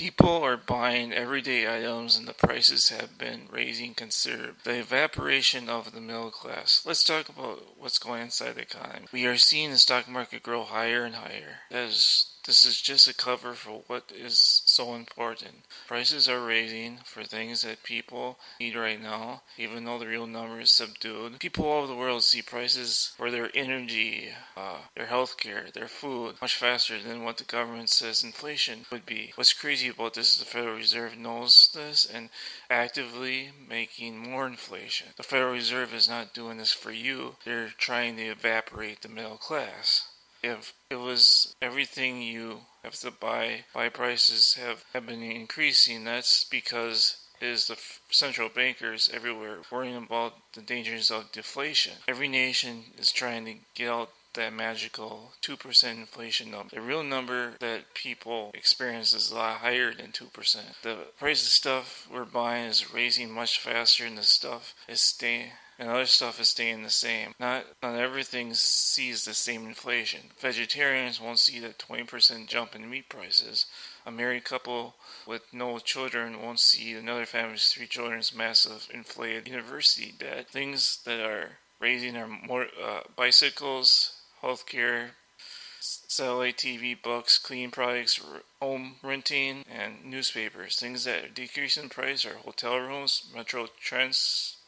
People are buying everyday items and the prices have been raising considerably. The evaporation of the middle class. Let's talk about what's going inside the economy. We are seeing the stock market grow higher and higher. This is just a cover for what is so important. Prices are raising for things that people need right now, even though the real number is subdued. People all over the world see prices for their energy, their healthcare, their food much faster than what the government says inflation would be. What's crazy about this is the Federal Reserve knows this and actively making more inflation. The Federal Reserve is not doing this for you. They're trying to evaporate the middle class. If it was everything you have to buy prices have been increasing, that's because it is the central bankers everywhere worrying about the dangers of deflation. Every nation is trying to get out that magical 2% inflation number. The real number that people experience is a lot higher than 2%. The price of stuff we're buying is raising much faster than the stuff is staying. And other stuff is staying the same. Not everything sees the same inflation. Vegetarians won't see the 20% jump in meat prices. A married couple with no children won't see another family's 3 children's massive inflated university debt. Things that are raising are more bicycles, healthcare, satellite TV, books, cleaning products, home renting, and newspapers. Things that decrease in price are hotel rooms, metro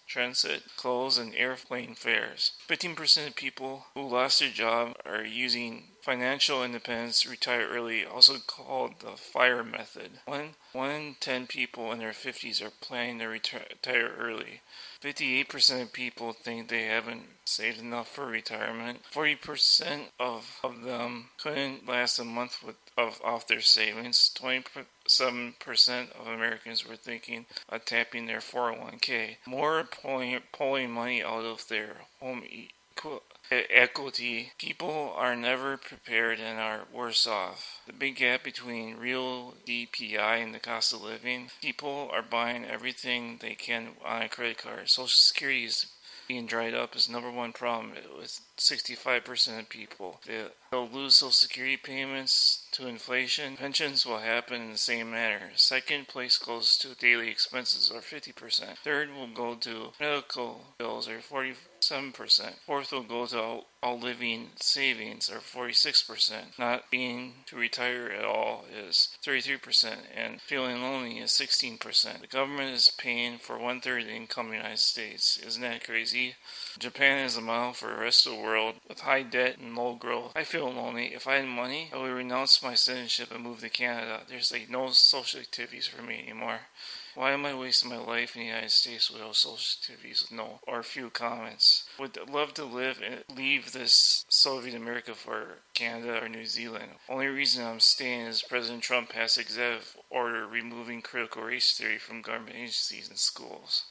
transit, clothes, and airplane fares. 15% of people who lost their job are using financial independence to retire early, also called the FIRE method. One in 10 people in their 50s are planning to retire early. 58% of people think they haven't saved enough for retirement. 40% of them couldn't last a month off their savings. 27% of Americans were thinking of tapping their 401k. More are pulling money out of their home equity. People are never prepared and are worse off. The big gap between real DPI and the cost of living. People are buying everything they can on a credit card. Social Security is being dried up is number one problem with 65% of people. They'll lose Social Security payments to inflation. Pensions will happen in the same manner. Second place goes to daily expenses, or 50%. Third will go to medical bills, or 47%. Fourth will go to all living savings, or 46%. Not being to retire at all is 33%, and feeling lonely is 16%. The government is paying for 1/3 of the income in the United States. Isn't that crazy? Japan is a model for the rest of the world with high debt and low growth. I feel lonely. If I had money, I would renounce my citizenship and move to Canada. There's no social activities for me anymore. Why am I wasting my life in the United States without social activities with no or few comments? Would love to leave this Soviet America for Canada or New Zealand. Only reason I'm staying is President Trump passed executive order removing critical race theory from government agencies and schools.